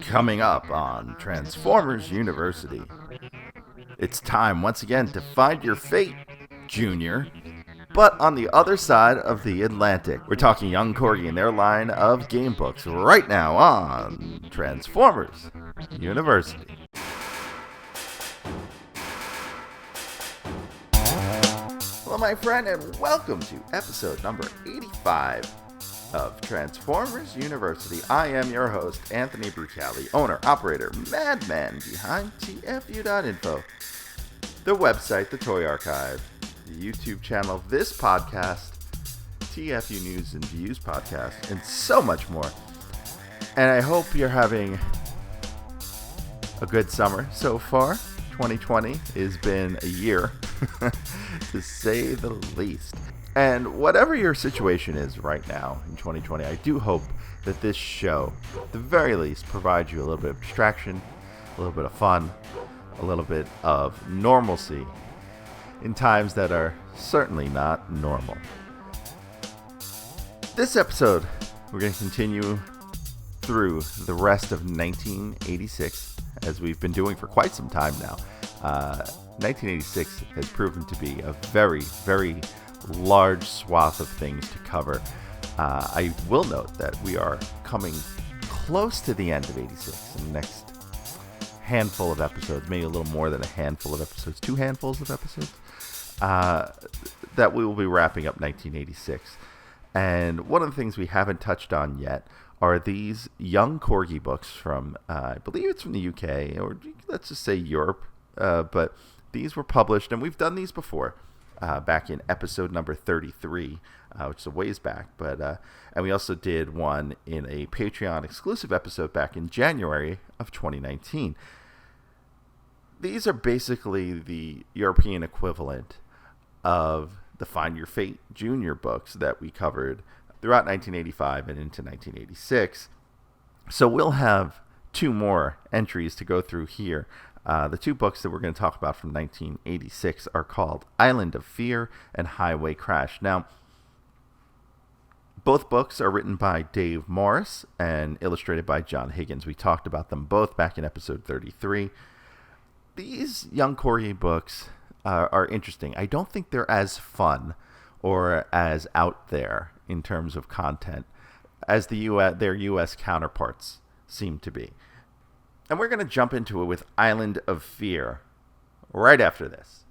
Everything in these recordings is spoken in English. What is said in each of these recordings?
Coming up on Transformers University, it's time once again to find your fate, Junior. But on the other side of the Atlantic, we're talking Young Corgi and their line of game books right now on Transformers University. Hello, my friend, and welcome to episode number 85 of Transformers University. I am your host, Anthony Brucali, owner, operator, madman behind TFU.INFO, the website, the toy archive, the YouTube channel, this podcast, TFU News and Views podcast, and so much more. And I hope you're having a good summer so far. 2020 has been a year, to say the least. And whatever your situation is right now in 2020, I do hope that this show, at the very least, provides you a little bit of distraction, a little bit of fun, a little bit of normalcy in times that are certainly not normal. This episode, we're going to continue through the rest of 1986, as we've been doing for quite some time now. 1986 has proven to be a very, very large swath of things to cover. I will note that we are coming close to the end of 86 in the next handful of episodes, maybe a little more than a handful of episodes, 2 handfuls of episodes, that we will be wrapping up 1986. And one of the things we haven't touched on yet are these Young Corgi books from, I believe it's from the UK, or let's just say Europe, but these were published, and we've done these before. Back in episode number 33, which is a ways back, and we also did one in a Patreon exclusive episode back in January of 2019. These are basically the European equivalent of the Find Your Fate Junior books that we covered throughout 1985 and into 1986. So we'll have 2 more entries to go through here. The 2 books that we're going to talk about from 1986 are called Island of Fear and Highway Crash. Now, both books are written by Dave Morris and illustrated by John Higgins. We talked about them both back in episode 33. These Young Corgi books are interesting. I don't think they're as fun or as out there in terms of content as their U.S. counterparts seem to be. And we're going to jump into it with Island of Fear right after this.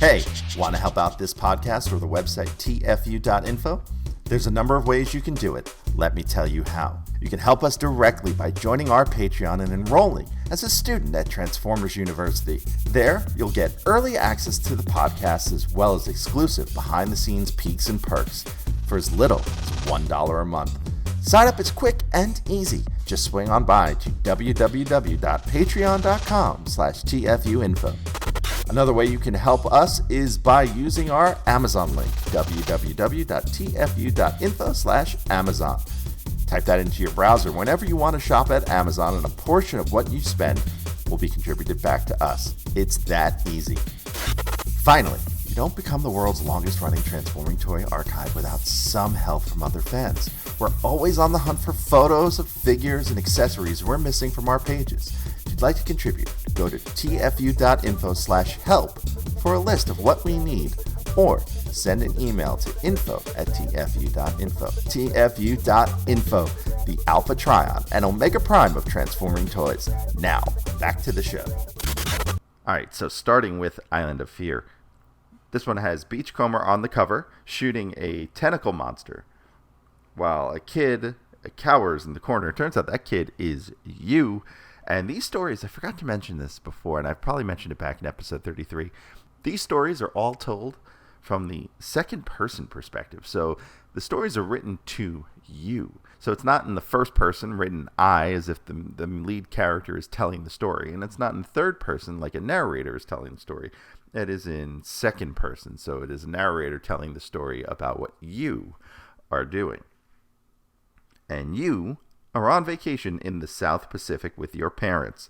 Hey, want to help out this podcast or the website TFU.INFO? There's a number of ways you can do it. Let me tell you how. You can help us directly by joining our Patreon and enrolling as a student at Transformers University. There, you'll get early access to the podcast as well as exclusive behind-the-scenes peeks and perks for as little as $1 a month. Sign up is quick and easy. Just swing on by to www.patreon.com/TFUINFO. Another way you can help us is by using our Amazon link, www.tfu.info/Amazon. Type that into your browser whenever you want to shop at Amazon, and a portion of what you spend will be contributed back to us. It's that easy. Finally, you don't become the world's longest running transforming toy archive without some help from other fans. We're always on the hunt for photos of figures and accessories we're missing from our pages. If you'd like to contribute, go to tfu.info/help for a list of what we need, or send an email to info@tfu.info. tfu.info, the Alpha Trion and Omega Prime of transforming toys. Now, back to the show. Alright, so starting with Island of Fear. This one has Beachcomber on the cover, shooting a tentacle monster, while a kid cowers in the corner. It turns out that kid is you. And these stories, I forgot to mention this before, and I've probably mentioned it back in episode 33. These stories are all told from the second-person perspective. So the stories are written to you. So it's not in the first person, written I, as if the lead character is telling the story. And it's not in third person, like a narrator is telling the story. It is in second person. So it is a narrator telling the story about what you are doing. And you are on vacation in the South Pacific with your parents.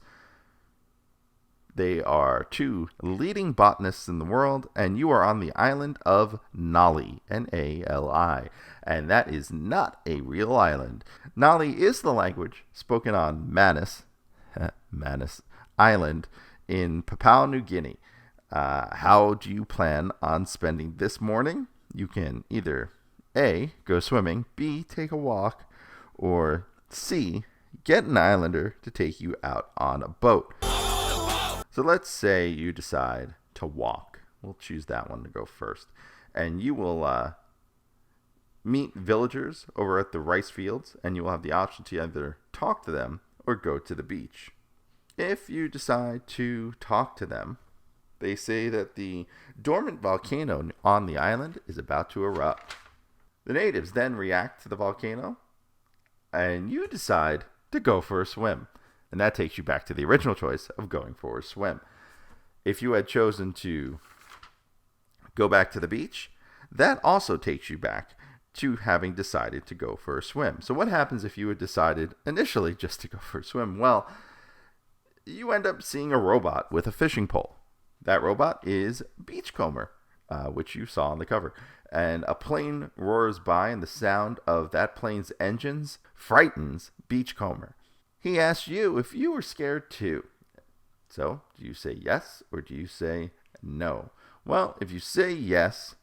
They are two leading botanists in the world, and you are on the island of Nali, Nali, and that is not a real island. Nali is the language spoken on Manus Island in Papua New Guinea. How do you plan on spending this morning? You can either A, go swimming, B, take a walk, or C, get an islander to take you out on a boat. So let's say you decide to walk. We'll choose that one to go first. And you will meet villagers over at the rice fields, and you will have the option to either talk to them or go to the beach. If you decide to talk to them, they say that the dormant volcano on the island is about to erupt. The natives then react to the volcano, and you decide to go for a swim. And that takes you back to the original choice of going for a swim. If you had chosen to go back to the beach, that also takes you back to having decided to go for a swim. So what happens if you had decided initially just to go for a swim? Well, you end up seeing a robot with a fishing pole. That robot is Beachcomber, which you saw on the cover. And a plane roars by, and the sound of that plane's engines frightens Beachcomber. He asks you if you were scared too. So, do you say yes or do you say no? Well, if you say yes,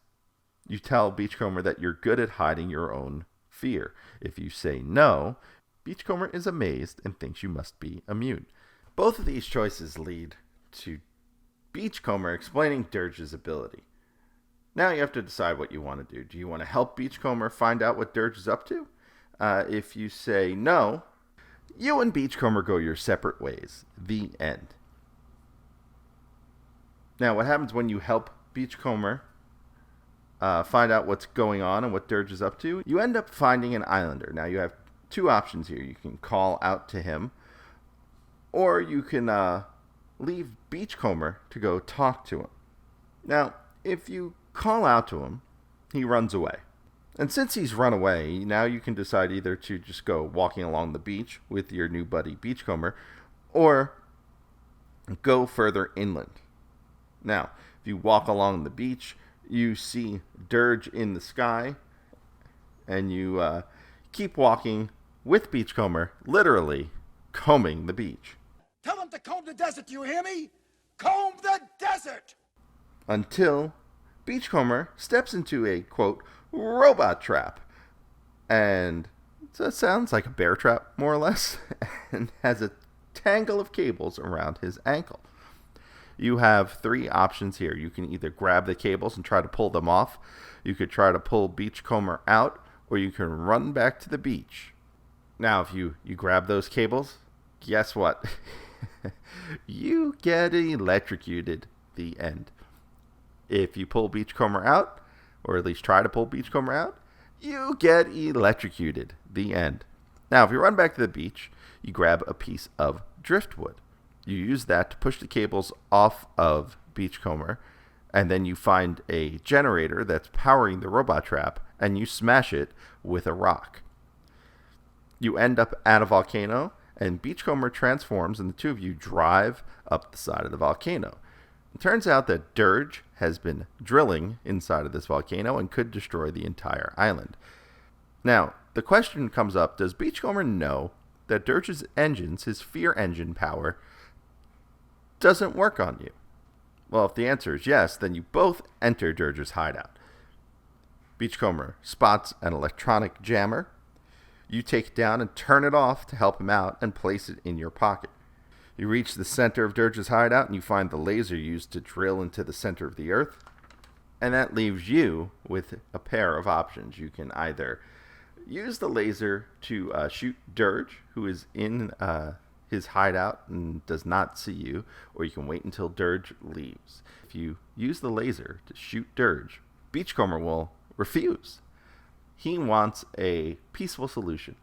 you tell Beachcomber that you're good at hiding your own fear. If you say no, Beachcomber is amazed and thinks you must be immune. Both of these choices lead to Beachcomber explaining Dirge's ability. Now you have to decide what you want to do. Do you want to help Beachcomber find out what Dirge is up to? If you say no, you and Beachcomber go your separate ways. The end. Now, what happens when you help Beachcomber find out what's going on and what Dirge is up to? You end up finding an islander. Now, you have two options here. You can call out to him, or you can leave Beachcomber to go talk to him. Now, if you call out to him, he runs away. And since he's run away, now you can decide either to just go walking along the beach with your new buddy Beachcomber, or go further inland. Now, if you walk along the beach, you see Dirge in the sky, and you keep walking with Beachcomber, literally combing the beach. Tell them to comb the desert, do you hear me? Comb the desert! Until Beachcomber steps into a, quote, robot trap. And it sounds like a bear trap, more or less, and has a tangle of cables around his ankle. You have three options here. You can either grab the cables and try to pull them off, you could try to pull Beachcomber out, or you can run back to the beach. Now, if you grab those cables, guess what? You get electrocuted. The end. If you pull Beachcomber out, or at least try to pull Beachcomber out, you get electrocuted. The end. Now, if you run back to the beach, you grab a piece of driftwood. You use that to push the cables off of Beachcomber, and then you find a generator that's powering the robot trap, and you smash it with a rock. You end up at a volcano, and Beachcomber transforms, and the two of you drive up the side of the volcano. It turns out that Dirge has been drilling inside of this volcano and could destroy the entire island. Now, the question comes up, does Beachcomber know that Dirge's engines, his fear engine power, doesn't work on you? Well, if the answer is yes, then you both enter Dirge's hideout. Beachcomber spots an electronic jammer. You take it down and turn it off to help him out and place it in your pocket. You reach the center of Dirge's hideout and you find the laser used to drill into the center of the earth. And that leaves you with a pair of options. You can either use the laser to shoot Dirge, who is in his hideout and does not see you, or you can wait until Dirge leaves. If you use the laser to shoot Dirge, Beachcomber will refuse. He wants a peaceful solution.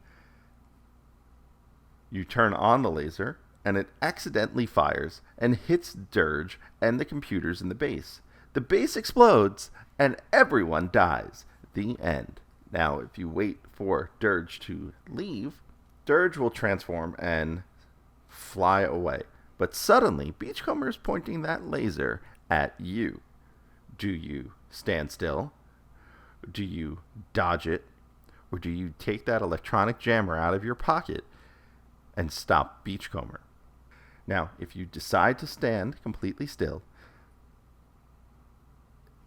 You turn on the laser, and it accidentally fires and hits Dirge and the computers in the base. The base explodes, and everyone dies. The end. Now, if you wait for Dirge to leave, Dirge will transform and fly away. But suddenly, Beachcomber is pointing that laser at you. Do you stand still? Do you dodge it? Or do you take that electronic jammer out of your pocket and stop Beachcomber? Now, if you decide to stand completely still,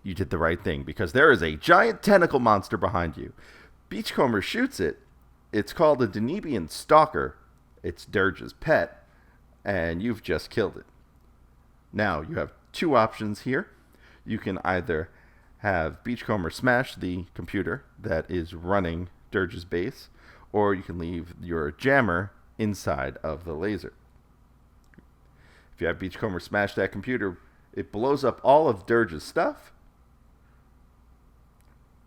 you did the right thing, because there is a giant tentacle monster behind you. Beachcomber shoots it. It's called a Denebians Stalker. It's Dirge's pet, and you've just killed it. Now, you have two options here. You can either have Beachcomber smash the computer that is running Dirge's base, or you can leave your jammer inside of the laser. If you have Beachcomber smash that computer, it blows up all of Dirge's stuff.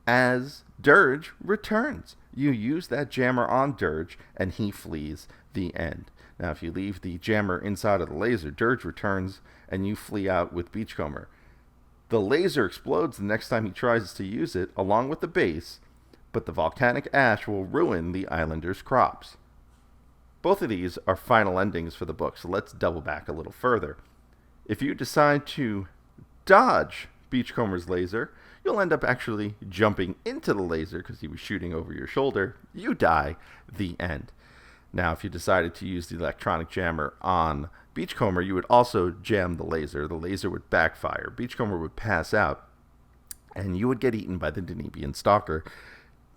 As Dirge returns, you use that jammer on Dirge, and he flees. The end. Now, if you leave the jammer inside of the laser, Dirge returns, and you flee out with Beachcomber. The laser explodes the next time he tries to use it, along with the base, but the volcanic ash will ruin the islanders' crops. Both of these are final endings for the book, so let's double back a little further. If you decide to dodge Beachcomber's laser, you'll end up actually jumping into the laser because he was shooting over your shoulder. You die. The end. Now, if you decided to use the electronic jammer on Beachcomber, you would also jam the laser. The laser would backfire. Beachcomber would pass out, and you would get eaten by the Denebian Stalker.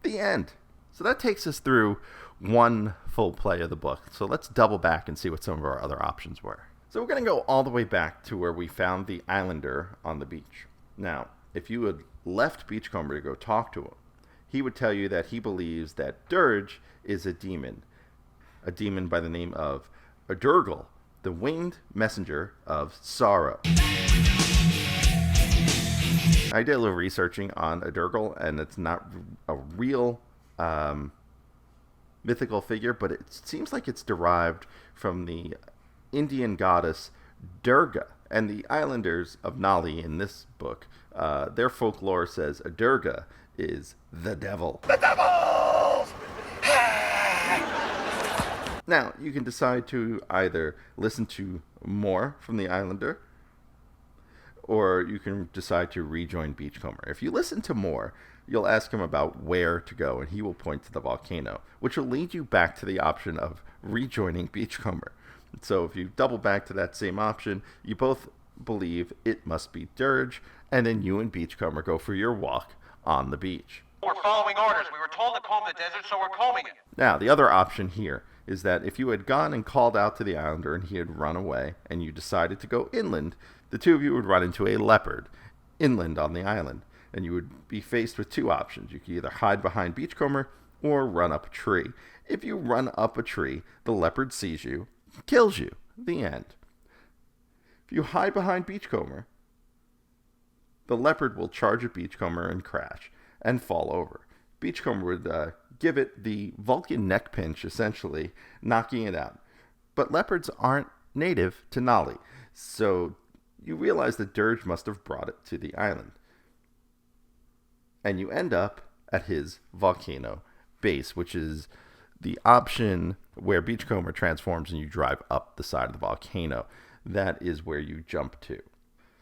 The end. So that takes us through one full play of the book. So let's double back and see what some of our other options were. So we're going to go all the way back to where we found the islander on the beach. Now, if you had left Beachcomber to go talk to him, he would tell you that he believes that Dirge is a demon by the name of Adurgal, the winged messenger of sorrow. I did a little researching on Adurgal, and it's not a real mythical figure, but it seems like it's derived from the Indian goddess Durga. And the islanders of Nali in this book, their folklore says Adurga is the devil. The devils! Now, you can decide to either listen to more from the islander, or you can decide to rejoin Beachcomber. If you listen to more, you'll ask him about where to go, and he will point to the volcano, which will lead you back to the option of rejoining Beachcomber. So if you double back to that same option, you both believe it must be Dirge, and then you and Beachcomber go for your walk on the beach. We're following orders. We were told to comb the desert, so we're combing it. Now, the other option here is that if you had gone and called out to the islander and he had run away, and you decided to go inland, the two of you would run into a leopard inland on the island, and you would be faced with two options. You could either hide behind Beachcomber or run up a tree. If you run up a tree, the leopard sees you, kills you. The end. If you hide behind Beachcomber, the leopard will charge at Beachcomber and crash and fall over. Beachcomber would give it the Vulcan neck pinch, essentially, knocking it out. But leopards aren't native to Nali, so you realize that Dirge must have brought it to the island. And you end up at his volcano base, which is the option where Beachcomber transforms and you drive up the side of the volcano. That is where you jump to.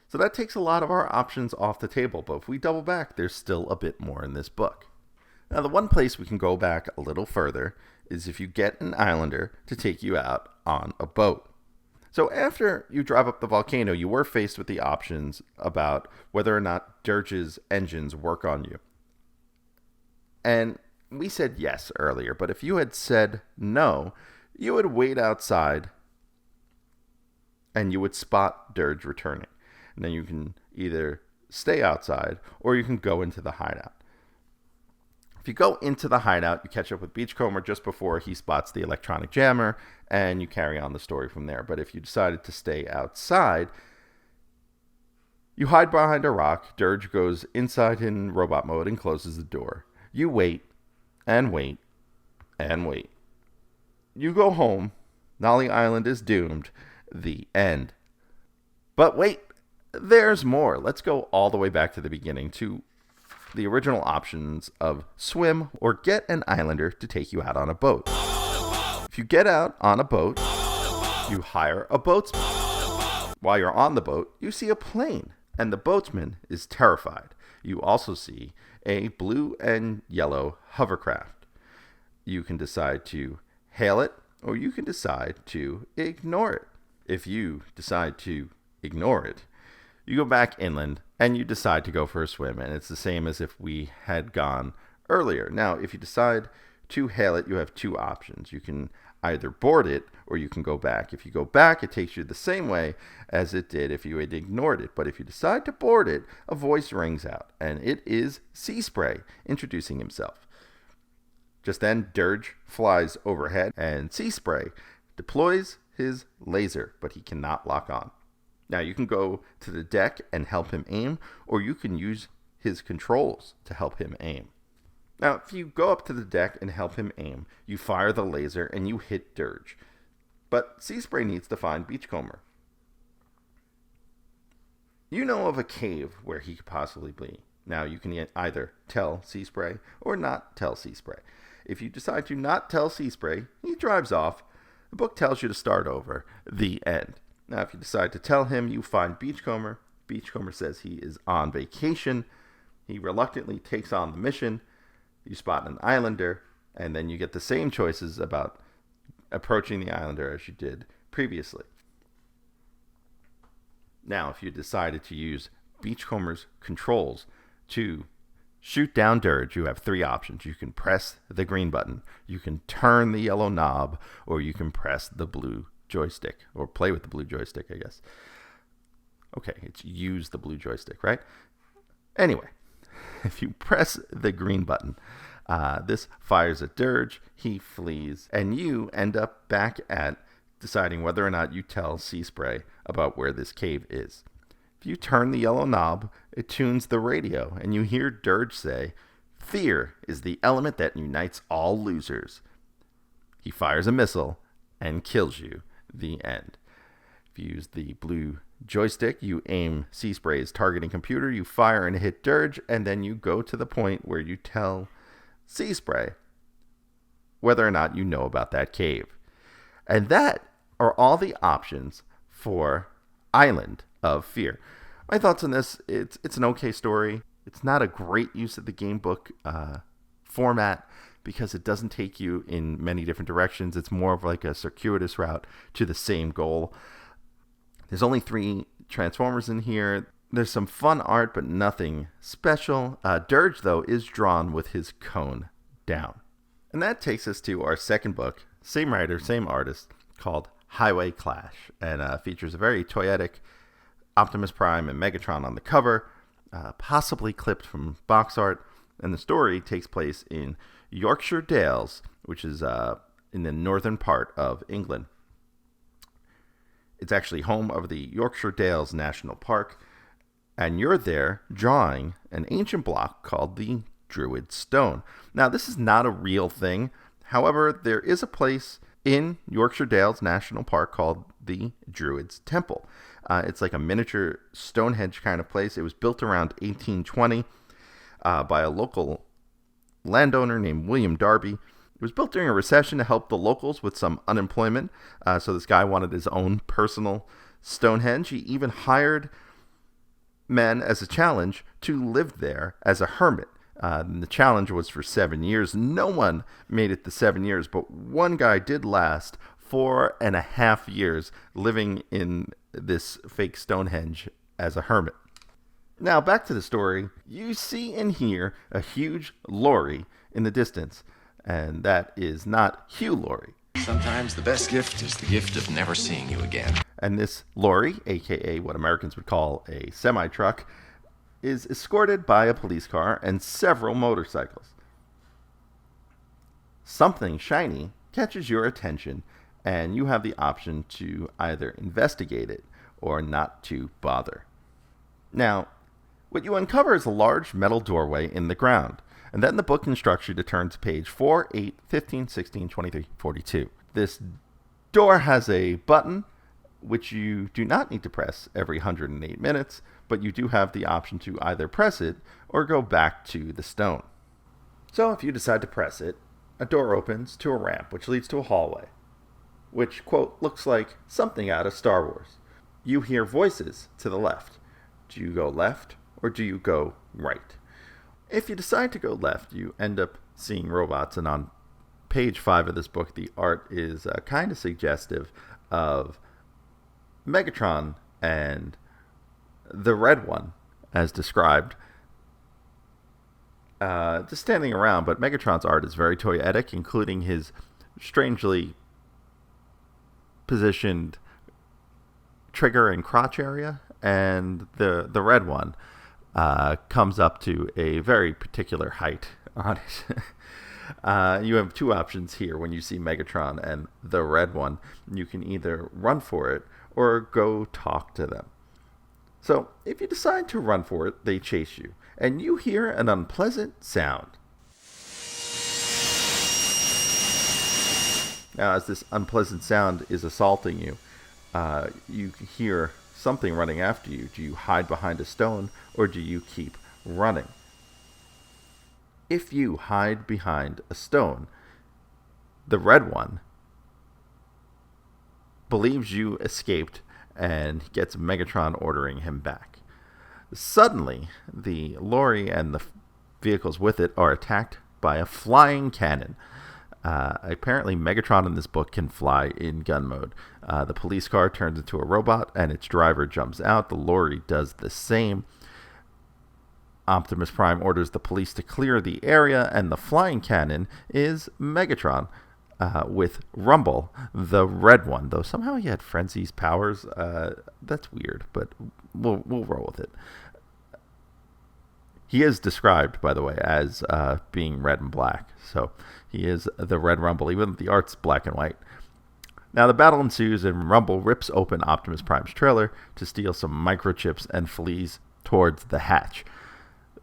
So that takes a lot of our options off the table, but if we double back, there's still a bit more in this book. Now, the one place we can go back a little further is if you get an islander to take you out on a boat. So after you drive up the volcano, you were faced with the options about whether or not Dirge's engines work on you. And we said yes earlier, but if you had said no, you would wait outside and you would spot Dirge returning. And then you can either stay outside or you can go into the hideout. If you go into the hideout, you catch up with Beachcomber just before he spots the electronic jammer, and you carry on the story from there. But if you decided to stay outside, you hide behind a rock. Dirge goes inside in robot mode and closes the door. You wait, and wait, and wait. You go home. Nali Island is doomed. The end. But wait, there's more. Let's go all the way back to the beginning to the original options of swim or get an islander to take you out on a boat. If you get out on a boat, You hire a boatsman. While you're on the boat, you see a plane, and the boatsman is terrified. You also see a blue and yellow hovercraft. You can decide to hail it, or you can decide to ignore it. If you decide to ignore it, you go back inland and you decide to go for a swim, and it's the same as if we had gone earlier. Now, if you decide to hail it, you have two options. You can either board it or you can go back. If you go back, it takes you the same way as it did if you had ignored it. But if you decide to board it, a voice rings out, and it is Sea Spray introducing himself. Just then, Dirge flies overhead, and Sea Spray deploys his laser, but he cannot lock on. Now, you can go to the deck and help him aim, or you can use his controls to help him aim. Now, if you go up to the deck and help him aim, you fire the laser and you hit Dirge. But Sea Spray needs to find Beachcomber. You know of a cave where he could possibly be. Now, you can either tell Sea Spray or not tell Sea Spray. If you decide to not tell Sea Spray, he drives off. The book tells you to start over. The end. Now, if you decide to tell him, you find Beachcomber. Beachcomber says he is on vacation. He reluctantly takes on the mission. You spot an islander, and then you get the same choices about approaching the islander as you did previously. Now, if you decided to use Beachcomber's controls to shoot down Dirge, you have three options. You can press the green button, you can turn the yellow knob, or you can press the blue joystick, or play with the blue joystick, I guess. Okay, it's use the blue joystick, right? Anyway, if you press the green button, this fires at Dirge, he flees, and you end up back at deciding whether or not you tell Sea Spray about where this cave is. If you turn the yellow knob, it tunes the radio, and you hear Dirge say, "Fear is the element that unites all losers." He fires a missile and kills you. The end. If you use the blue joystick, you aim Sea Spray's targeting computer, you fire and hit Dirge, and then you go to the point where you tell Sea Spray whether or not you know about that cave. And that are all the options for Island of Fear. My thoughts on this, it's an okay story. It's not a great use of the game book format because it doesn't take you in many different directions. It's more of like a circuitous route to the same goal. There's only 3 Transformers in here. There's some fun art, but nothing special. Dirge, though, is drawn with his cone down. And that takes us to our second book, same writer, same artist, called Highway Clash, and features a very toyetic Optimus Prime and Megatron on the cover, possibly clipped from box art. And the story takes place in Yorkshire Dales, which is in the northern part of England. It's actually home of the Yorkshire Dales National Park, and you're there drawing an ancient block called the Druid Stone. Now, this is not a real thing. However, there is a place in Yorkshire Dales National Park called the Druid's Temple. It's like a miniature Stonehenge kind of place. It was built around 1820 by a local landowner named William Darby. It was built during a recession to help the locals with some unemployment. So this guy wanted his own personal Stonehenge. He even hired men as a challenge to live there as a hermit. The challenge was for 7 years. No one made it the 7 years, but one guy did last 4.5 years living in this fake Stonehenge as a hermit. Now, back to the story. You see and hear a huge lorry in the distance, and that is not Hugh Laurie. Sometimes the best gift is the gift of never seeing you again. And this lorry, aka what Americans would call a semi-truck, is escorted by a police car and several motorcycles. Something shiny catches your attention, and you have the option to either investigate it or not to bother. Now, what you uncover is a large metal doorway in the ground, and then the book instructs you to turn to page 4, 8, 15, 16, 23, 42. This door has a button, which you do not need to press every 108 minutes, but you do have the option to either press it or go back to the stone. So if you decide to press it, a door opens to a ramp which leads to a hallway. which, quote, looks like something out of Star Wars. You hear voices to the left. Do you go left or do you go right? If you decide to go left, you end up seeing robots, and on page 5 of this book, the art is kind of suggestive of Megatron and the Red One, as described, just standing around. But Megatron's art is very toyetic, including his strangely positioned trigger and crotch area, and the Red One comes up to a very particular height on it. You have two options here when you see Megatron and the Red One. You can either run for it or go talk to them. So if you decide to run for it, they chase you, and you hear an unpleasant sound. Now, as this unpleasant sound is assaulting you, you hear something running after you. Do you hide behind a stone, or do you keep running? If you hide behind a stone, the Red One believes you escaped and gets Megatron ordering him back. Suddenly, the lorry and the vehicles with it are attacked by a flying cannon. Apparently, Megatron in this book can fly in gun mode. The police car turns into a robot, and its driver jumps out. The lorry does the same. Optimus Prime orders the police to clear the area, and the flying cannon is Megatron, with Rumble, the Red One. Though somehow he had Frenzy's powers. That's weird, but we'll roll with it. He is described, by the way, as being red and black. So he is the Red Rumble, even if the art's black and white. Now the battle ensues, and Rumble rips open Optimus Prime's trailer to steal some microchips and flees towards the hatch.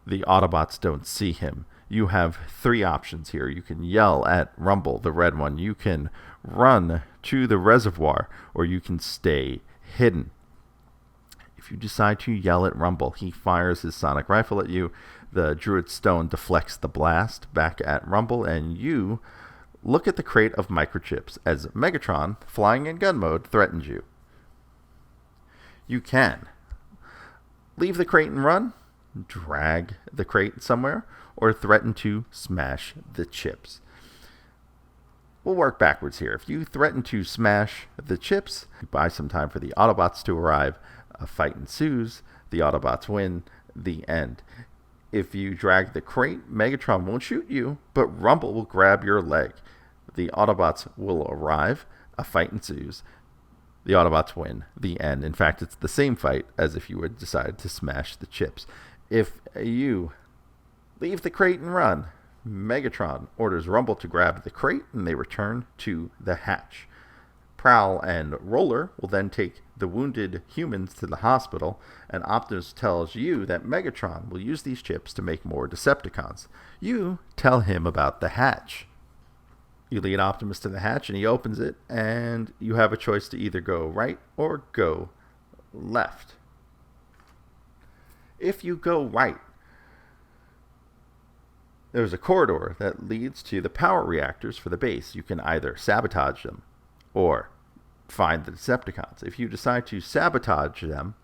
The Autobots don't see him. You have three options here. You can yell at Rumble, the Red One. You can run to the reservoir, or you can stay hidden. If you decide to yell at Rumble, he fires his sonic rifle at you. The Druid Stone deflects the blast back at Rumble, and you look at the crate of microchips as Megatron, flying in gun mode, threatens you. You can leave the crate and run, drag the crate somewhere, or threaten to smash the chips. We'll work backwards here. If you threaten to smash the chips, you buy some time for the Autobots to arrive. A fight ensues. The Autobots win. The end. If you drag the crate, Megatron won't shoot you, but Rumble will grab your leg. The Autobots will arrive. A fight ensues. The Autobots win. The end. In fact, it's the same fight as if you would decide to smash the chips. If you leave the crate and run, Megatron orders Rumble to grab the crate, and they return to the hatch. Prowl and Roller will then take the wounded humans to the hospital, and Optimus tells you that Megatron will use these chips to make more Decepticons. You tell him about the hatch. You lead Optimus to the hatch, and he opens it, and you have a choice to either go right or go left. If you go right, there's a corridor that leads to the power reactors for the base. You can either sabotage them or find the Decepticons. If you decide to sabotage them,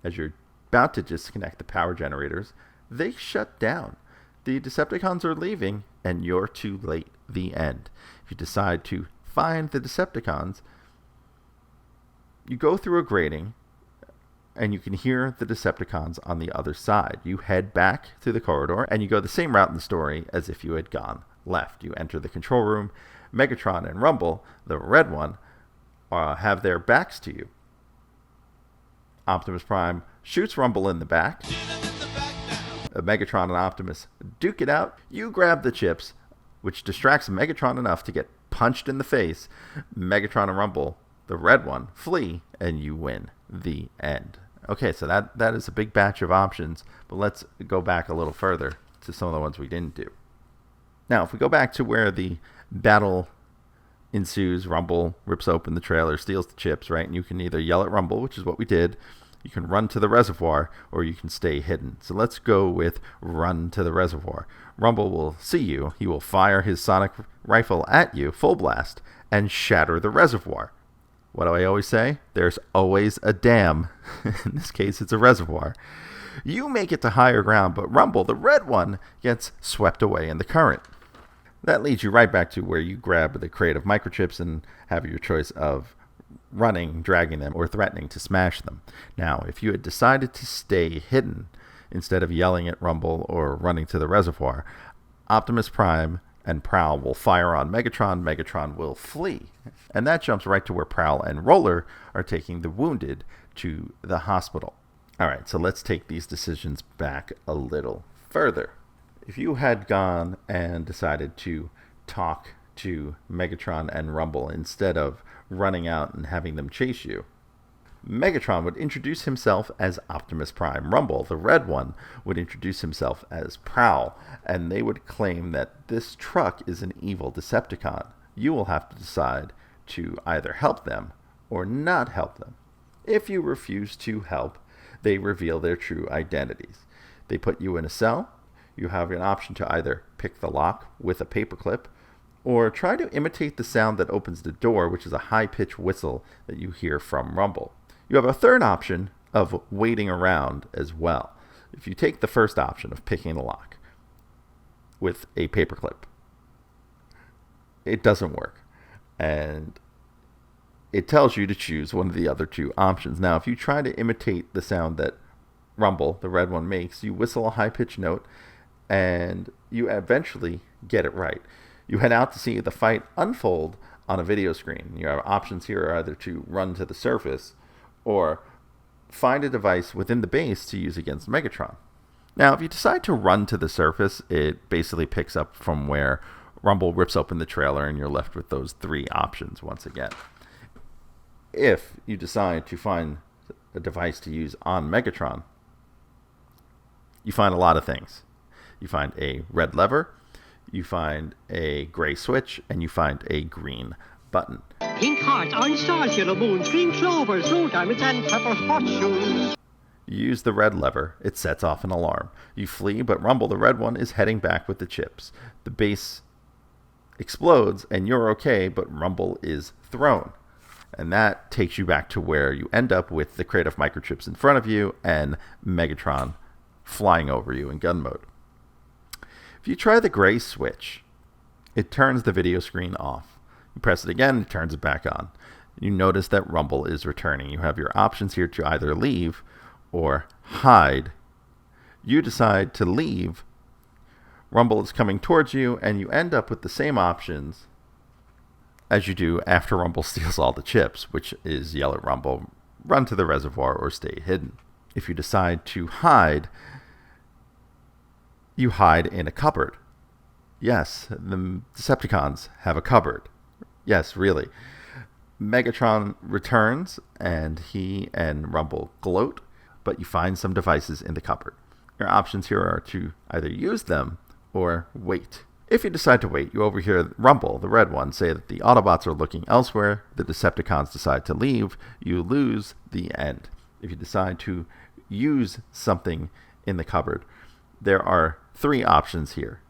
as you're about to disconnect the power generators, they shut down. The Decepticons are leaving, and you're too late. The end. If you decide to find the Decepticons, you go through a grating, and you can hear the Decepticons on the other side. You head back through the corridor, and you go the same route in the story as if you had gone left. You enter the control room. Megatron and Rumble, the Red One, have their backs to you. Optimus Prime shoots Rumble in the back. Megatron and Optimus duke it out. You grab the chips, which distracts Megatron enough to get punched in the face. Megatron and Rumble, the Red One, flee, and you win. The end. Okay, so that is a big batch of options, but let's go back a little further to some of the ones we didn't do. Now, if we go back to where the battle ensues, Rumble rips open the trailer, steals the chips, right? And you can either yell at Rumble, which is what we did. You can run to the reservoir, or you can stay hidden. So let's go with run to the reservoir. Rumble will see you. He will fire his sonic rifle at you, full blast, and shatter the reservoir. What do I always say? There's always a dam. In this case, it's a reservoir. You make it to higher ground, but Rumble, the red one, gets swept away in the current. That leads you right back to where you grab the crate of microchips and have your choice of running, dragging them, or threatening to smash them. Now, if you had decided to stay hidden instead of yelling at Rumble or running to the reservoir, Optimus Prime and Prowl will fire on Megatron. Megatron will flee. And that jumps right to where Prowl and Roller are taking the wounded to the hospital. All right, so let's take these decisions back a little further. If you had gone and decided to talk to Megatron and Rumble instead of running out and having them chase you, Megatron would introduce himself as Optimus Prime. Rumble, the red one, would introduce himself as Prowl, and they would claim that this truck is an evil Decepticon. You will have to decide to either help them or not help them. If you refuse to help, they reveal their true identities. They put you in a cell. You have an option to either pick the lock with a paperclip or try to imitate the sound that opens the door, which is a high-pitched whistle that you hear from Rumble. You have a third option of waiting around as well. If you take the first option of picking the lock with a paperclip, it doesn't work. And it tells you to choose one of the other two options. Now, if you try to imitate the sound that Rumble, the red one, makes, you whistle a high-pitched note, and you eventually get it right. You head out to see the fight unfold on a video screen. Your options here are either to run to the surface or find a device within the base to use against Megatron. Now, if you decide to run to the surface, it basically picks up from where Rumble rips open the trailer, and you're left with those three options once again. If you decide to find a device to use on Megatron, you find a lot of things. You find a red lever, you find a gray switch, and you find a green button. Pink hearts, orange stars, yellow moons, green clovers, blue diamonds, and purple horseshoes. You use the red lever, it sets off an alarm. You flee, but Rumble, the red one, is heading back with the chips. The base explodes, and you're okay, but Rumble is thrown. And that takes you back to where you end up with the crate of microchips in front of you and Megatron flying over you in gun mode. If you try the gray switch, it turns the video screen off. You press it again, it turns it back on. You notice that Rumble is returning. You have your options here to either leave or hide. You decide to leave. Rumble is coming towards you, and you end up with the same options as you do after Rumble steals all the chips, which is yell at Rumble, run to the reservoir, or stay hidden. If you decide to hide, you hide in a cupboard. Yes, the Decepticons have a cupboard. Yes, really. Megatron returns, and he and Rumble gloat, but you find some devices in the cupboard. Your options here are to either use them or wait. If you decide to wait, you overhear Rumble, the red one, say that the Autobots are looking elsewhere. The Decepticons decide to leave. You lose the end. If you decide to use something in the cupboard, there are three options here.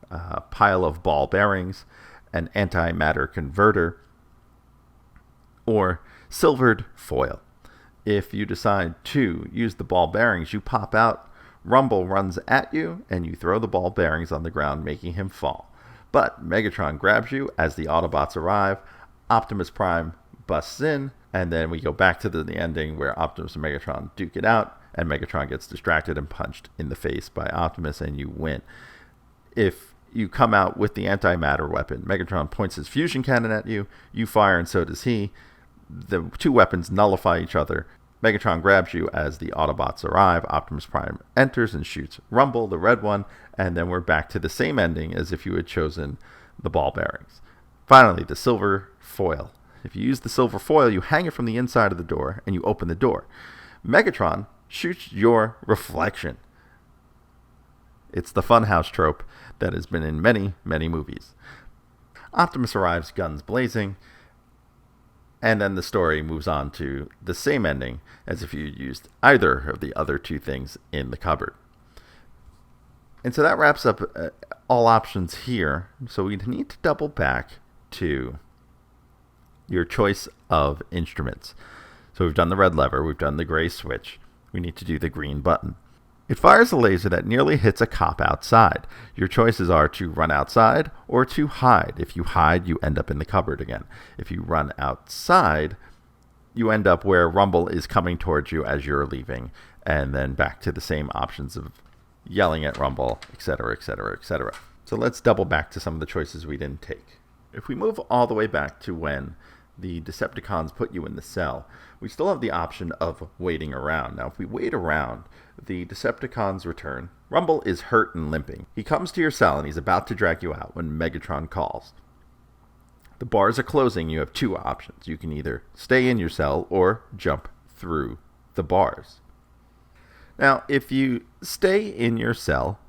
A pile of ball bearings, an antimatter converter, or silvered foil. If you decide to use the ball bearings, you pop out. Rumble runs at you, and you throw the ball bearings on the ground, making him fall. But Megatron grabs you as the Autobots arrive. Optimus Prime busts in, and then we go back to the ending where Optimus and Megatron duke it out, and Megatron gets distracted and punched in the face by Optimus, and you win. If you come out with the antimatter weapon, Megatron points his fusion cannon at you, you fire, and so does he. The two weapons nullify each other. Megatron grabs you as the Autobots arrive. Optimus Prime enters and shoots Rumble, the red one, and then we're back to the same ending as if you had chosen the ball bearings. Finally, the silver foil. If you use the silver foil, you hang it from the inside of the door, and you open the door. Megatron shoots your reflection. It's the funhouse trope that has been in many, many movies. Optimus arrives, guns blazing, And then the story moves on to the same ending as if you used either of the other two things in the cupboard. And so that wraps up all options here. So we need to double back to your choice of instruments. So we've done the red lever, we've done the gray switch. We need to do the green button. It fires a laser that nearly hits a cop outside. Your choices are to run outside or to hide. If you hide, you end up in the cupboard again. If you run outside, you end up where Rumble is coming towards you as you're leaving, and then back to the same options of yelling at Rumble, etc., etc., etc. So let's double back to some of the choices we didn't take. If we move all the way back to when the Decepticons put you in the cell, we still have the option of waiting around. Now, if we wait around, the Decepticons return. Rumble is hurt and limping. He comes to your cell and he's about to drag you out when Megatron calls. The bars are closing. You have two options. You can either stay in your cell or jump through the bars. Now, if you stay in your cell,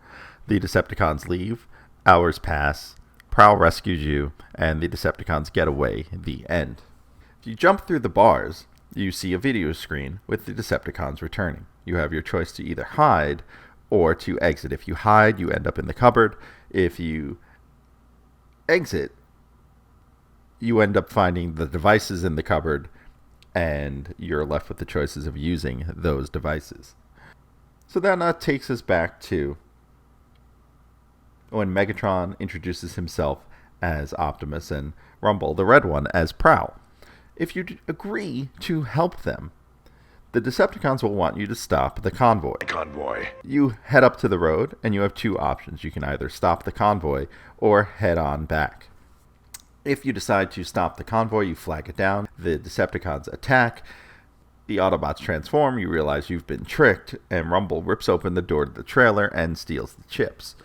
the Decepticons leave, hours pass, Prowl rescues you, and the Decepticons get away. The end. If you jump through the bars, you see a video screen with the Decepticons returning. You have your choice to either hide or to exit. If you hide, you end up in the cupboard. If you exit, you end up finding the devices in the cupboard, and you're left with the choices of using those devices. So that takes us back to when Megatron introduces himself as Optimus and Rumble, the red one, as Prowl. If you agree to help them, the Decepticons will want you to stop the convoy. You head up to the road, and you have two options. You can either stop the convoy or head on back. If you decide to stop the convoy, you flag it down. The Decepticons attack. The Autobots transform. You realize you've been tricked, and Rumble rips open the door to the trailer and steals the chips.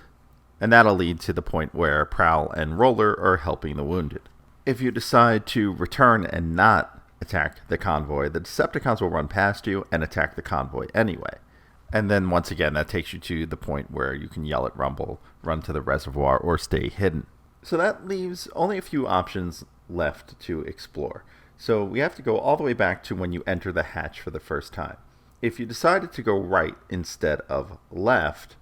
And that'll lead to the point where Prowl and Roller are helping the wounded. If you decide to return and not attack the convoy, the Decepticons will run past you and attack the convoy anyway. And then once again, that takes you to the point where you can yell at Rumble, run to the reservoir, or stay hidden. So that leaves only a few options left to explore. So we have to go all the way back to when you enter the hatch for the first time. If you decided to go right instead of left,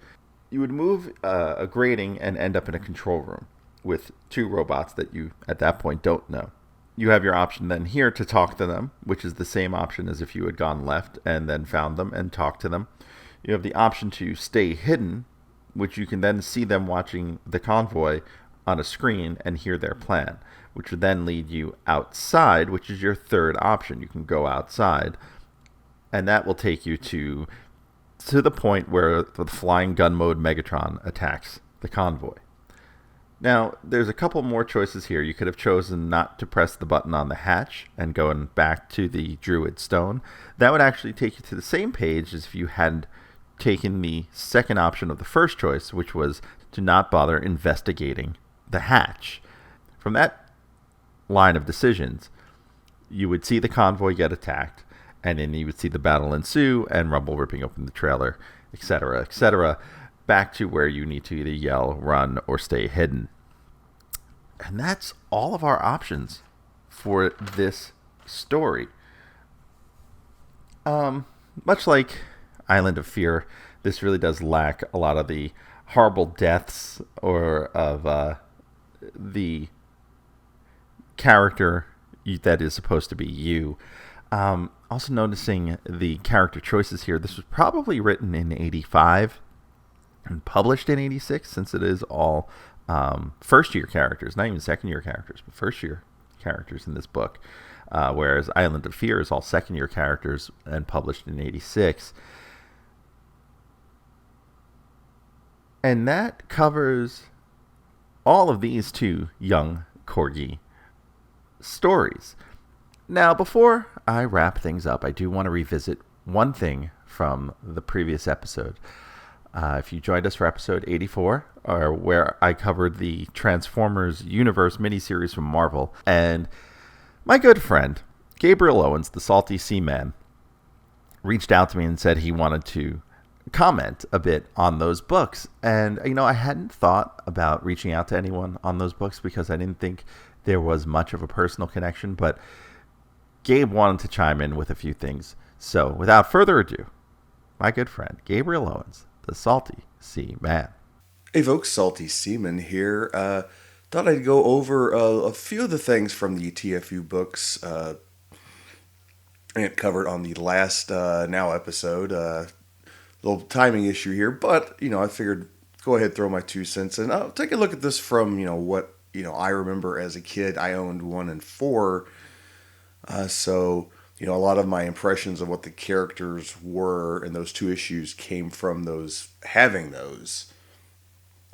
you would move a grating and end up in a control room with two robots that you, at that point, don't know. You have your option then here to talk to them, which is the same option as if you had gone left and then found them and talked to them. You have the option to stay hidden, which you can then see them watching the convoy on a screen and hear their plan, which would then lead you outside, which is your third option. You can go outside, and that will take you to the point where the flying gun mode Megatron attacks the convoy. Now, there's a couple more choices here. You could have chosen not to press the button on the hatch and going back to the Druid Stone. That would actually take you to the same page as if you had taken the second option of the first choice, which was to not bother investigating the hatch. From that line of decisions, you would see the convoy get attacked, and then you would see the battle ensue and Rumble ripping open the trailer, etc., etc., back to where you need to either yell, run, or stay hidden. And that's all of our options for this story. Much like Island of Fear, this really does lack a lot of the horrible deaths or of the character that is supposed to be you. Also noticing the character choices here. This was probably written in 85 and published in 86, since it is all first-year characters, not even second-year characters, but first-year characters in this book, whereas Island of Fear is all second-year characters and published in 86. And that covers all of these two Young Corgi stories. Now, before I wrap things up, I do want to revisit one thing from the previous episode. If you joined us for episode 84, or where I covered the Transformers Universe miniseries from Marvel, and my good friend, Gabriel Owens, the Salty Seaman, reached out to me and said he wanted to comment a bit on those books. And, I hadn't thought about reaching out to anyone on those books because I didn't think there was much of a personal connection, but Gabe wanted to chime in with a few things. So, without further ado, my good friend, Gabriel Owens, the Salty Seaman. Hey folks, Salty Seaman here. Thought I'd go over a few of the things from the TFU books and covered on the last Now episode. Little timing issue here, but, I figured go ahead, throw my 2 cents in. I'll take a look at this from, what, I remember as a kid. I owned 1 and 4. So, a lot of my impressions of what the characters were in those 2 issues came from having those.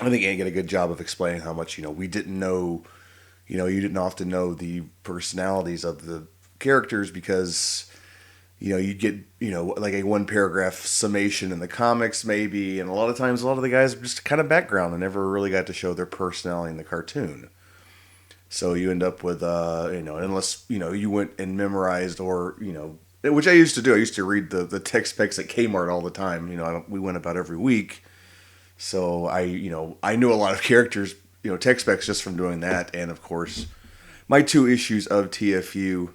I think Ann did a good job of explaining how much, we didn't know, you didn't often know the personalities of the characters because, you'd get, like a 1-paragraph summation in the comics maybe, and a lot of times a lot of the guys were just kind of background and never really got to show their personality in the cartoon. So you end up with, unless, you went and memorized or, which I used to do. I used to read the text specs at Kmart all the time. We went about every week. So I knew a lot of characters, text specs just from doing that. And of course, my 2 issues of TFU,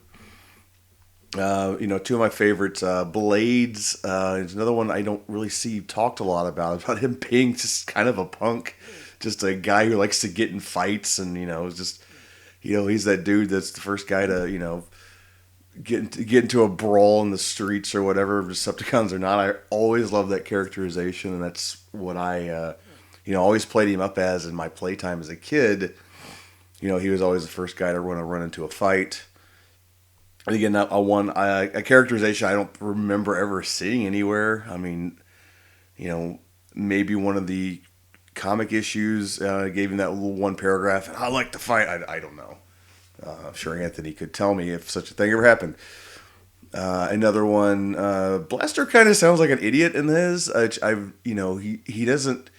2 of my favorites, Blades, is another one I don't really see talked a lot about him being just kind of a punk, just a guy who likes to get in fights and, just, he's that dude that's the first guy to, get into a brawl in the streets or whatever, Decepticons or not. I always love that characterization, and that's what I, always played him up as in my playtime as a kid. He was always the first guy to run into a fight. And again, a characterization I don't remember ever seeing anywhere. I mean, maybe one of the comic issues gave him that little 1 paragraph, and I like to fight. I don't know. I'm sure Anthony could tell me if such a thing ever happened. Another one, Blaster kind of sounds like an idiot in his. He doesn't.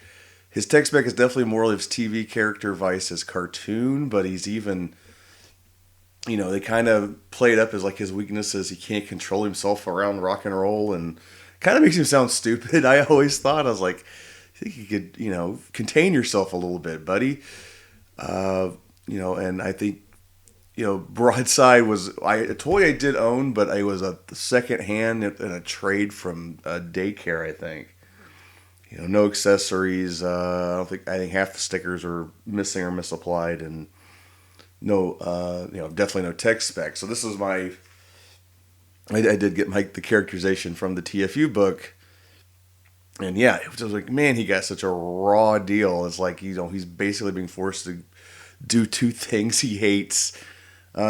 His text spec is definitely more of his TV character vice his cartoon, but he's even. They kind of play it up as like his weaknesses. He can't control himself around rock and roll, and kind of makes him sound stupid. I always thought, I was like, I think you could, contain yourself a little bit, buddy. And I think. Broadside was a toy I did own, but it was a second hand in a trade from daycare, I think. No accessories. I think half the stickers were missing or misapplied, and no, definitely no text spec. So this is I did get the characterization from the TFU book, and yeah, it was like, man, he got such a raw deal. It's like, he's basically being forced to do 2 things he hates.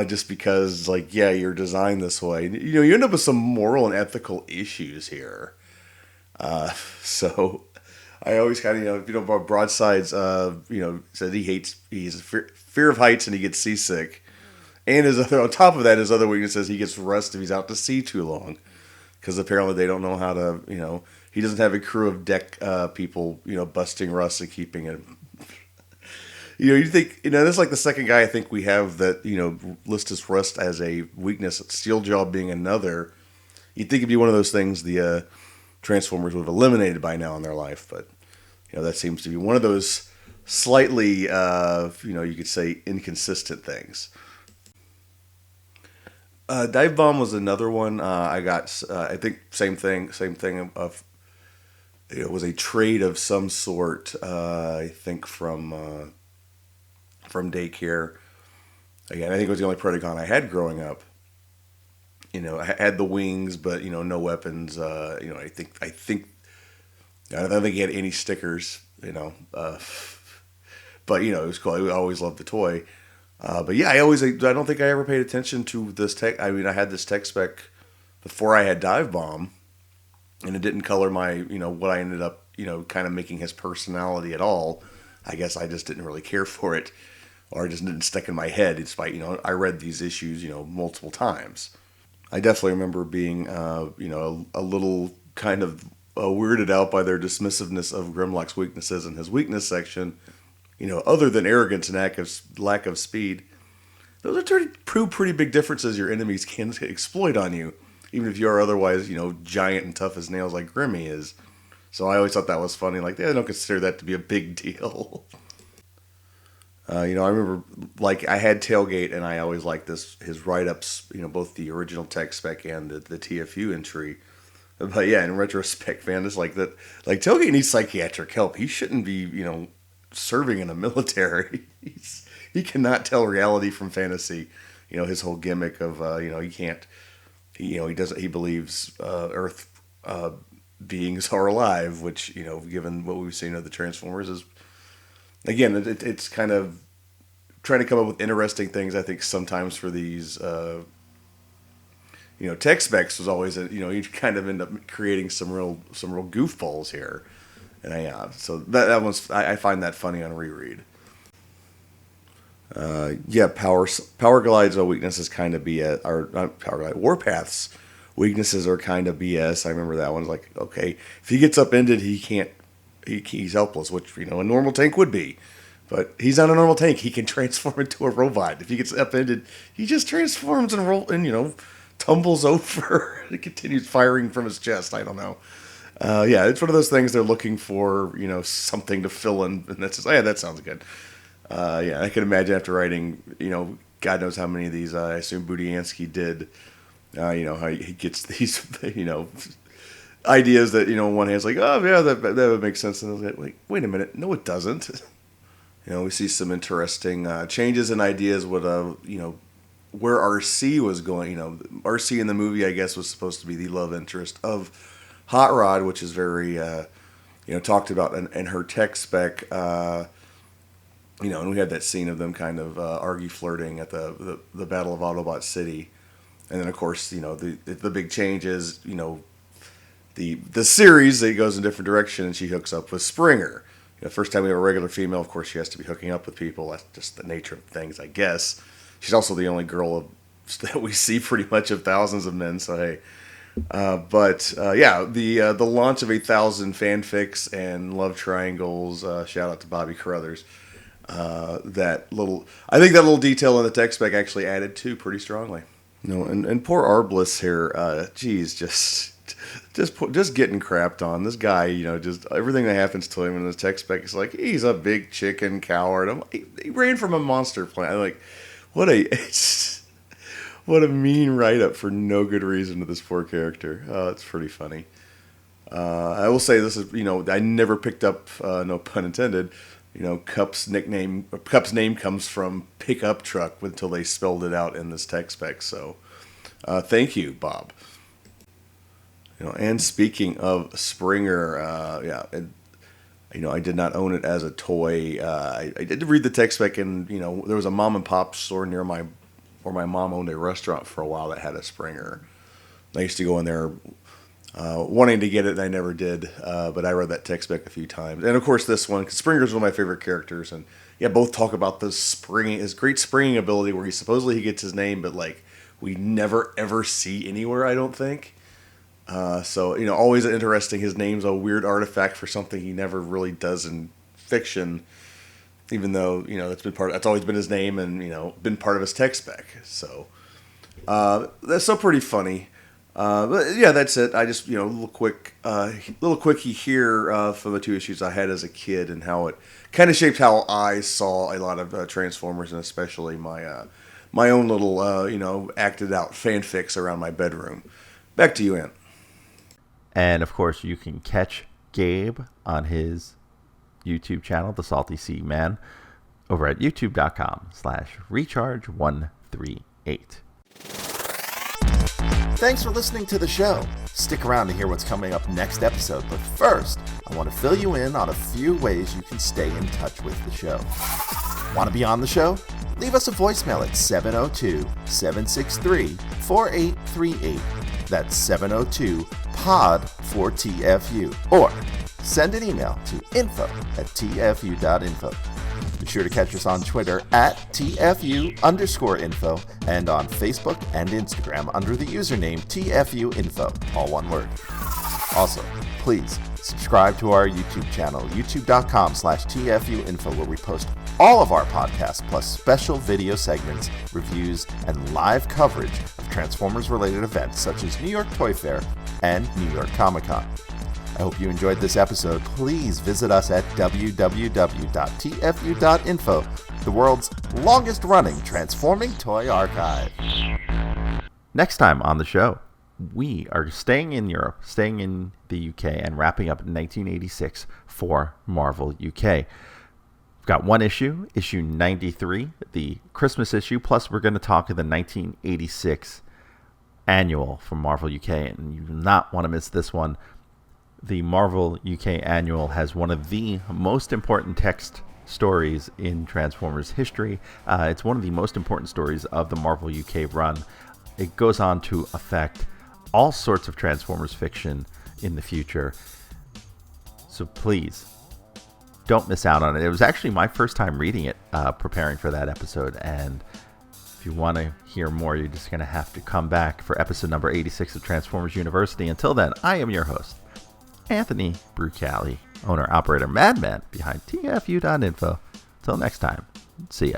Just because, you're designed this way. You end up with some moral and ethical issues here. So I always kind of, Broadside's, said he's fear of heights and he gets seasick. And on top of that, his other weakness is he gets rust if he's out to sea too long. Because apparently they don't know how to, he doesn't have a crew of deck people, busting rust and keeping it. You think, this is like the second guy I think we have that, lists his rust as a weakness, Steeljaw being another. You'd think it'd be one of those things the Transformers would have eliminated by now in their life, but, that seems to be one of those slightly, you could say inconsistent things. Dive Bomb was another one I got, I think same thing of, it was a trade of some sort, I think from daycare. Again, I think it was the only Predacon I had growing up. I had the wings, but no weapons. I don't think he had any stickers. But it was cool. I always loved the toy. But yeah, I don't think I ever paid attention to this tech. I mean, I had this tech spec before I had Dive Bomb, and it didn't color my what I ended up kind of making his personality at all. I guess I just didn't really care for it. Or it just didn't stick in my head, despite, I read these issues, multiple times. I definitely remember being, a little kind of weirded out by their dismissiveness of Grimlock's weaknesses in his weakness section. Other than arrogance and lack of speed. Those are pretty big differences your enemies can exploit on you. Even if you are otherwise, giant and tough as nails like Grimmy is. So I always thought that was funny. Like, they don't consider that to be a big deal. I remember, like, I had Tailgate, and I always liked his write-ups, both the original tech spec and the TFU entry. But yeah, in retrospect, man, it's like that. Like, Tailgate needs psychiatric help. He shouldn't be, serving in the military. He cannot tell reality from fantasy. His whole gimmick of, he can't. He believes Earth beings are alive, which, given what we've seen of the Transformers, is, again, it's kind of trying to come up with interesting things. I think sometimes for these, tech specs was always, you kind of end up creating some real goofballs here. And so that one's, I find that funny on reread. Power Glide's weaknesses kind of BS, or not Power Glide, Warpath's weaknesses are kind of BS. I remember that one's like, okay, if he gets upended, he's helpless, which, a normal tank would be. But he's not a normal tank. He can transform into a robot. If he gets upended, he just transforms and tumbles over. He continues firing from his chest. I don't know. It's one of those things they're looking for, something to fill in. And that's just, that sounds good. I can imagine after writing, God knows how many of these, I assume Budiansky did, how he gets these, ideas that, on one hand, it's like, oh, yeah, that would make sense. And I was like, wait a minute. No, it doesn't. We see some interesting changes in ideas with, where RC was going. RC in the movie, I guess, was supposed to be the love interest of Hot Rod, which is very, talked about in her tech spec. And we had that scene of them kind of argue flirting at the Battle of Autobot City. And then, of course, the big change is, the series, it goes in a different direction, and she hooks up with Springer. First time we have a regular female, of course, she has to be hooking up with people. That's just the nature of things, I guess. She's also the only girl that we see pretty much of thousands of men, so hey. The launch of 1,000 fanfics and love triangles, shout out to Bobby Carruthers. I think that little detail in the tech spec actually added to pretty strongly. And poor Arbliss here, just getting crapped on. This guy, just everything that happens to him in the tech spec is like, he's a big chicken coward. He ran from a monster planet. I'm like, what a mean write-up for no good reason to this poor character. It's pretty funny. I will say this is, I never picked up, no pun intended, Cup's name comes from pickup truck until they spelled it out in this tech spec. So, thank you, Bob. And speaking of Springer, I did not own it as a toy. I did read the tech spec, and there was a mom and pop store near where my mom owned a restaurant for a while that had a Springer. I used to go in there wanting to get it, and I never did. But I read that tech spec a few times, and of course this one, because Springer's one of my favorite characters, and both talk about his great springing ability, where he gets his name, but like we never ever see anywhere, I don't think. Always interesting. His name's a weird artifact for something he never really does in fiction, even though, that's always been his name and, been part of his tech spec. So, that's so pretty funny. But yeah, that's it. I just, little quickie here, from the two issues I had as a kid and how it kind of shaped how I saw a lot of, Transformers, and especially my own little, acted out fanfics around my bedroom. Back to you, Ant. And, of course, you can catch Gabe on his YouTube channel, The Salty Seaman, over at youtube.com/recharge138. Thanks for listening to the show. Stick around to hear what's coming up next episode. But first, I want to fill you in on a few ways you can stay in touch with the show. Want to be on the show? Leave us a voicemail at 702-763-4838. That's 702-POD-4TFU. Or send an email to info@TFU.INFO. Be sure to catch us on Twitter at TFU_info and on Facebook and Instagram under the username TFU.INFO, all one word. Also, please subscribe to our YouTube channel, youtube.com/TFU.INFO, where we post all of our podcasts, plus special video segments, reviews, and live coverage of Transformers-related events such as New York Toy Fair and New York Comic-Con. I hope you enjoyed this episode. Please visit us at www.tfu.info the world's longest-running transforming toy archive. Next time on the show, we are staying in Europe, staying in the UK, and wrapping up 1986 for Marvel UK. We've got one issue, issue 93, the Christmas issue, plus we're going to talk of the 1986 annual from Marvel UK, and you do not want to miss this one. The Marvel UK annual has one of the most important text stories in Transformers history. It's one of the most important stories of the Marvel UK run. It goes on to affect all sorts of Transformers fiction in the future. So please, don't miss out on it. It was actually my first time reading it, preparing for that episode, and if you want to hear more, you're just going to have to come back for episode number 86 of Transformers University. Until then, I am your host, Anthony Brucali, owner-operator madman behind TFU.INFO. Until next time, see ya.